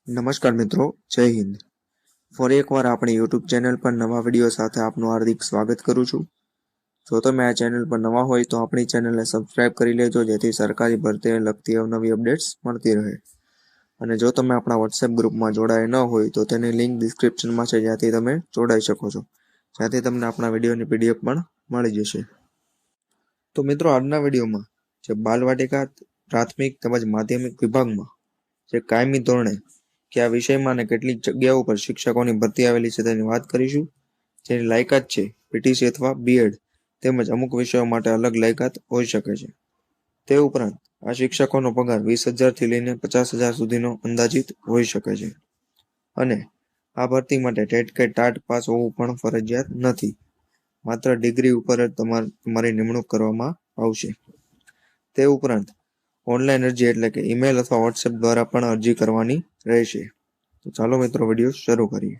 નમસ્કાર મિત્રો, જય હિન્દ. ફરી એકવાર આપણી યુટ્યુબ ચેનલ પર નવા વિડીયો સાથે આપનું હાર્દિક સ્વાગત કરું છું. જો તમે આ ચેનલ પર નવા હોય તો આપણી ચેનલને સબસ્ક્રાઇબ કરી લેજો, જેથી સરકારી ભરતીને લગતી અવનવી અપડેટ્સ મળતી રહે. અને જો તમે આપણા વોટ્સએપ ગ્રુપમાં જોડાયા ન હોય તો તેની લિંક ડિસ્ક્રિપ્શનમાં છે, જ્યાંથી તમે જોડાઈ શકો છો, જ્યાંથી તમને આપણા વિડીયોની PDF પણ મળી જશે. તો મિત્રો, આજના વિડીયોમાં જે બાલવાટિકા પ્રાથમિક તેમજ માધ્યમિક વિભાગમાં જે કાયમી ધોરણે કે આ વિષયમાં અને કેટલીક જગ્યાઓ પર શિક્ષકોની ભરતી આવેલી છે તેની વાત કરીશું. જેની લાયકાત છે પીટીસી અથવા બીએડ, તેમજ અમુક વિષયો માટે અલગ લાયકાત હોઈ શકે છે. તે ઉપરાંત આ શિક્ષકોનો પગાર 20,000 થી લઈને 50,000 સુધીનો અંદાજિત હોઈ શકે છે. અને આ ભરતી માટે ટેટ કે ટાટ પાસ હોવું પણ ફરજિયાત નથી. માત્ર ડિગ્રી ઉપર જ તમારી નિમણૂક કરવામાં આવશે. તે ઉપરાંત ઓનલાઈન અરજી એટલે કે ઈમેલ અથવા વોટ્સએપ દ્વારા પણ અરજી કરવાની રહેશે. તો ચાલો મિત્રો, વિડીયો શરૂ કરીએ.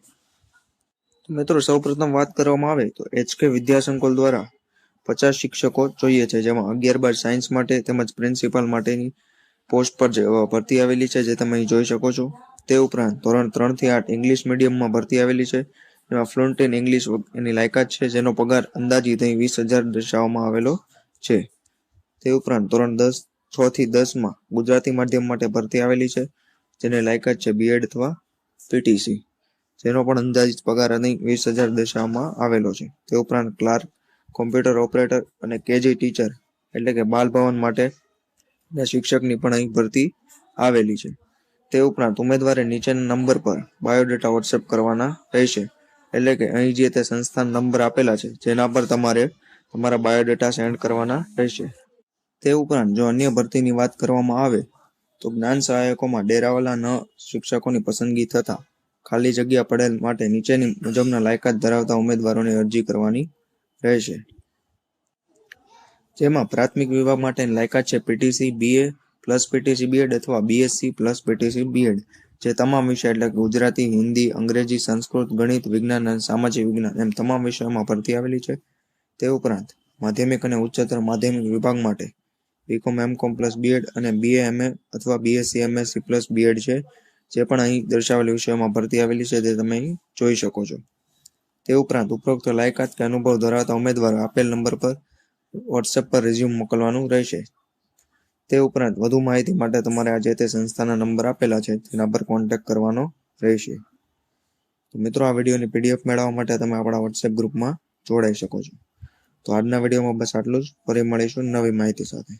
તો મિત્રો, સૌપ્રથમ વાત કરવામાં આવે તો HK વિદ્યાસંકુલ દ્વારા 50 શિક્ષકો જોઈએ છે, જેમાં 11-12 સાયન્સ માટે તેમજ પ્રિન્સિપાલ માટેની પોસ્ટ પર ભરતી આવેલી છે, જે તમે અહીં જોઈ શકો છો. તે ઉપરાંત ધોરણ 3 થી 8 ઇંગ્લિશ મીડિયમમાં ભરતી આવેલી છે, જેમાં ફ્લુન્ટ ઇન ઇંગ્લિશ એની લાયકાત છે, જેનો પગાર અંદાજિત અહીં 20,000 દર્શાવવામાં આવેલો છે. તે ઉપરાંત ધોરણ 6 થી 10 માં ગુજરાતી માધ્યમ માટે ભરતી આવેલી છે, જેની લાયકાત છે બીએડ અથવા પીટીસી, જેનો પણ અંદાજિત પગાર અહીં 20,000 દર્શાવવામાં આવેલો છે. તે ઉપરાંત ક્લાર્ક, કોમ્પ્યુટર ઓપરેટર અને કેજી ટીચર એટલે કે બાલ ભવન માટે શિક્ષકની પણ અહીં ભરતી આવેલી છે. તે ઉપરાંત ઉમેદવારે નીચેના નંબર પર બાયોડેટા વોટ્સએપ કરવાના રહેશે, એટલે કે અહીં જે તે સંસ્થાના નંબર આપેલા છે, જેના પર તમારે તમારા બાયોડેટા સેન્ડ કરવાના રહેશે. તે ઉપરાંત જો અન્ય ભરતીની વાત કરવામાં આવે તો જ્ઞાન સહાયકોમાં ડેરાવાલા શિક્ષકોની પસંદગી થતા ખાલી જગ્યા પડેલ માટે નીચેની મુજબના લાયકાત ધરાવતા ઉમેદવારોની અરજી કરવાની રહેશે. જેમાં પ્રાથમિક વિભાગ માટેની લાયકાત છે PTC BA plus PTC BEd અથવા BSc પ્લસ પીટીસી બીએડ, જે તમામ વિષય એટલે કે ગુજરાતી, હિન્દી, અંગ્રેજી, સંસ્કૃત, ગણિત, વિજ્ઞાન અને સામાજિક વિજ્ઞાન એમ તમામ વિષયોમાં ભરતી આવેલી છે. તે ઉપરાંત માધ્યમિક અને ઉચ્ચતર માધ્યમિક વિભાગ માટે BCom MCom પ્લસ બીએડ અને BA MA અથવા BSc MSc પ્લસ બીએડ છે, જે પણ અહીં દર્શાવેલ વિષયોમાં ભરતી આવેલી છે, તે તમે અહીં જોઈ શકો છો. તે ઉપરાંત ઉપરોક્ત લાયકાત કે અનુભવ ધરાવતા ઉમેદવારો આપેલ નંબર પર વોટ્સએપ પર રિઝ્યુમ મોકલવાનું રહેશે. તે ઉપરાંત વધુ માહિતી માટે તમારે આ જે તે સંસ્થાના નંબર આપેલા છે તેના પર કોન્ટેક્ટ કરવાનો રહેશે. તો મિત્રો, આ વિડીયોની PDF મેળવવા માટે તમે આપણા વોટ્સએપ ગ્રુપમાં જોડાઈ શકો છો. તો આજના વિડીયોમાં બસ આટલું જ. ફરી મળીશું નવી માહિતી સાથે.